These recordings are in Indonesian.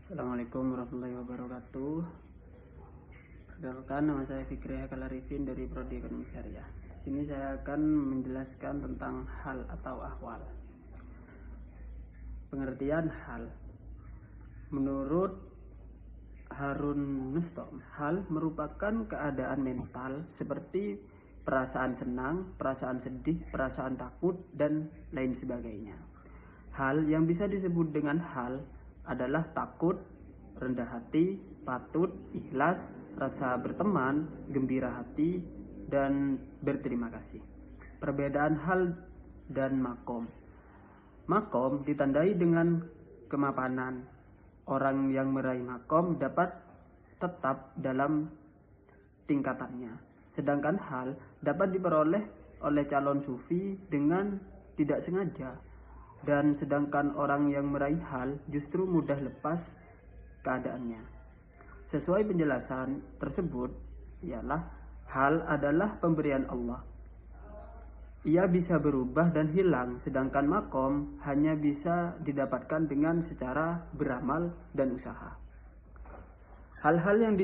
Assalamualaikum warahmatullahi wabarakatuh. Perkenalkan, nama saya Fikri Hakal Arifin dari Prodi Ekonomi Syariah. Di sini saya akan menjelaskan tentang hal atau ahwal. Pengertian hal. Menurut Harun Nustom, hal merupakan keadaan mental seperti perasaan senang, perasaan sedih, perasaan takut, dan lain sebagainya. Hal yang bisa disebut dengan hal adalah takut, rendah hati, patut, ikhlas, rasa berteman, gembira hati, dan berterima kasih. Perbedaan hal dan makom. Makom ditandai dengan kemapanan. Orang yang meraih makom dapat tetap dalam tingkatannya. Sedangkan hal dapat diperoleh oleh calon sufi dengan tidak sengaja. Dan sedangkan orang yang meraih hal justru mudah lepas keadaannya. Sesuai penjelasan tersebut ialah hal adalah pemberian Allah. Ia bisa berubah dan hilang, sedangkan makom hanya bisa didapatkan dengan secara beramal dan usaha. Hal-hal yang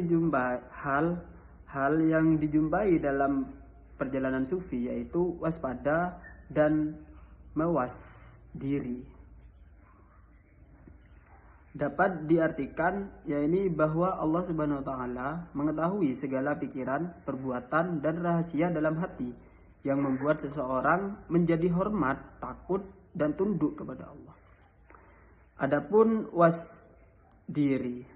dijumpai dalam perjalanan sufi yaitu waspada dan mawas diri. Dapat diartikan yakni bahwa Allah Subhanahu wa taala mengetahui segala pikiran, perbuatan dan rahasia dalam hati yang membuat seseorang menjadi hormat, takut dan tunduk kepada Allah. Adapun wasdiri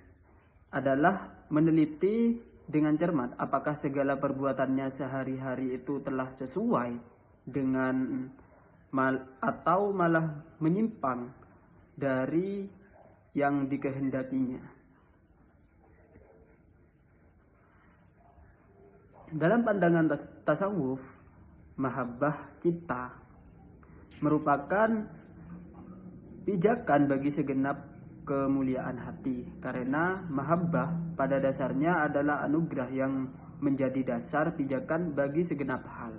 adalah meneliti dengan cermat apakah segala perbuatannya sehari-hari itu telah sesuai dengan atau malah menyimpang dari yang dikehendakinya. Dalam pandangan tasawuf, mahabbah cinta merupakan pijakan bagi segenap kemuliaan hati, karena mahabbah pada dasarnya adalah anugerah yang menjadi dasar pijakan bagi segenap hal.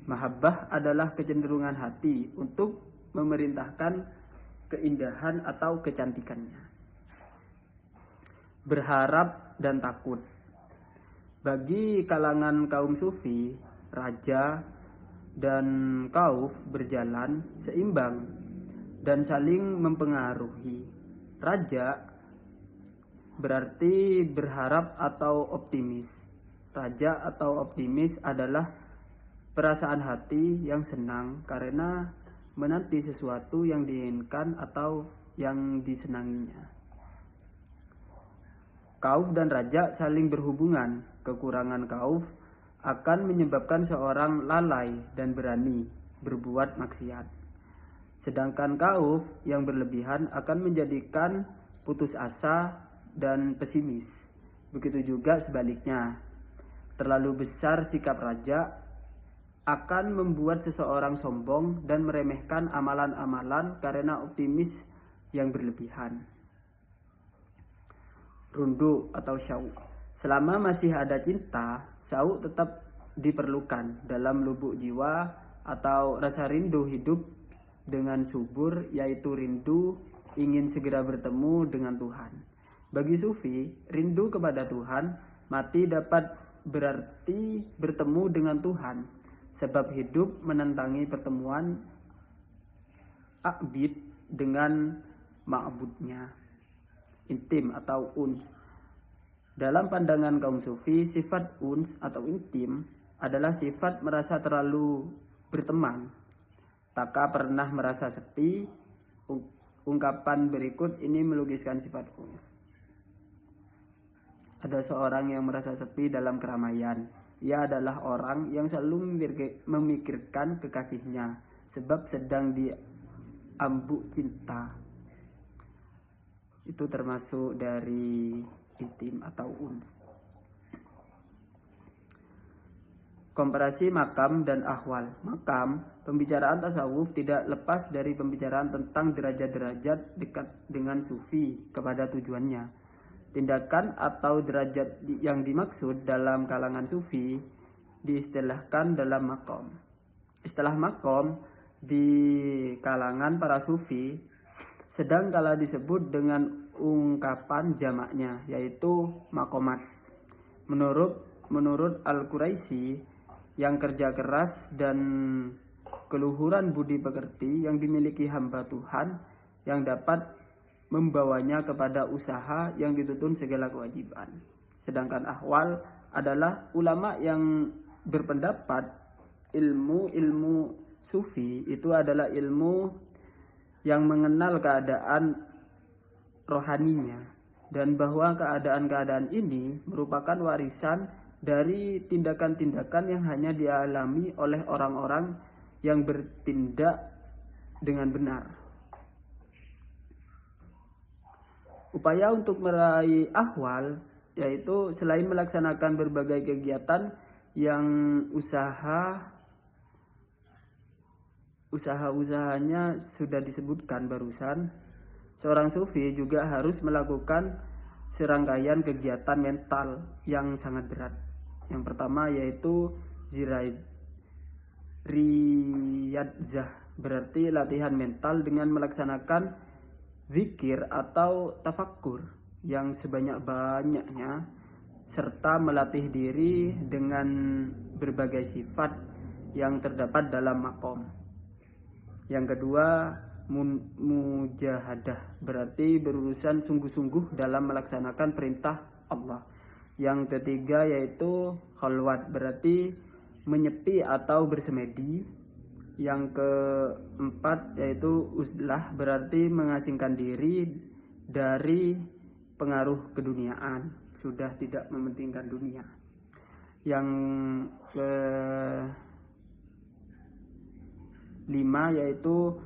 Mahabbah adalah kecenderungan hati untuk memerintahkan keindahan atau kecantikannya. Berharap dan takut. Bagi kalangan kaum sufi, raja dan khauf berjalan seimbang dan saling mempengaruhi. Raja berarti berharap atau optimis. Raja atau optimis adalah perasaan hati yang senang karena menanti sesuatu yang diinginkan atau yang disenanginya. Khauf dan raja saling berhubungan. Kekurangan khauf akan menyebabkan seorang lalai dan berani berbuat maksiat. Sedangkan khauf yang berlebihan akan menjadikan putus asa dan pesimis. Begitu juga sebaliknya. Terlalu besar sikap raja akan membuat seseorang sombong dan meremehkan amalan-amalan karena optimis yang berlebihan. Rundu atau syauq. Selama masih ada cinta, syauq tetap diperlukan dalam lubuk jiwa atau rasa rindu hidup dengan subur, yaitu rindu ingin segera bertemu dengan Tuhan. Bagi sufi, rindu kepada Tuhan mati dapat berarti bertemu dengan Tuhan. Sebab hidup menentangi pertemuan abid dengan ma'budnya, intim atau uns. Dalam pandangan kaum sufi, sifat uns atau intim adalah sifat merasa terlalu berteman, tak pernah merasa sepi. Ungkapan berikut ini melukiskan sifat uns. Ada seorang yang merasa sepi dalam keramaian. Ia adalah orang yang selalu memikirkan kekasihnya sebab sedang diambuk cinta. Itu termasuk dari intim atau uns. Komparasi makam dan ahwal. Makam, pembicaraan tasawuf tidak lepas dari pembicaraan tentang derajat-derajat dekat dengan sufi kepada tujuannya. Tindakan atau derajat yang dimaksud dalam kalangan sufi diistilahkan dalam makom. Istilah makom di kalangan para sufi Sedang kala disebut dengan ungkapan jamaknya, yaitu makomat. Menurut Al-Quraisy, yang kerja keras dan keluhuran budi pekerti yang dimiliki hamba Tuhan yang dapat membawanya kepada usaha yang dituntun segala kewajiban. Sedangkan ahwal adalah ulama yang berpendapat ilmu sufi itu adalah ilmu yang mengenal keadaan rohaninya, dan bahwa keadaan-keadaan ini merupakan warisan dari tindakan-tindakan yang hanya dialami oleh orang-orang yang bertindak dengan benar. Upaya untuk meraih ahwal yaitu selain melaksanakan berbagai kegiatan yang usahanya sudah disebutkan barusan, seorang sufi juga harus melakukan serangkaian kegiatan mental yang sangat berat. Yang pertama yaitu riyadzah, berarti latihan mental dengan melaksanakan zikir atau tafakkur yang sebanyak-banyaknya, serta melatih diri dengan berbagai sifat yang terdapat dalam makom. Yang kedua, mujahadah, berarti berurusan sungguh-sungguh dalam melaksanakan perintah Allah. Yang ketiga yaitu khalwat, berarti menyepi atau bersemedi. Yang keempat yaitu uzlah, berarti mengasingkan diri dari pengaruh keduniaan, sudah tidak mementingkan dunia. Yang kelima yaitu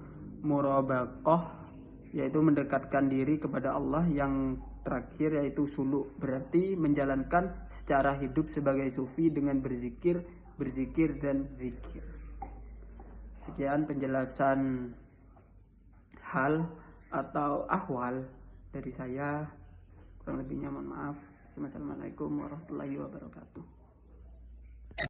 murabaqah, yaitu mendekatkan diri kepada Allah. Yang terakhir yaitu suluk, berarti menjalankan secara hidup sebagai sufi dengan berzikir dan zikir. Sekian penjelasan hal atau ahwal dari saya. Kurang lebihnya mohon maaf. Assalamualaikum warahmatullahi wabarakatuh.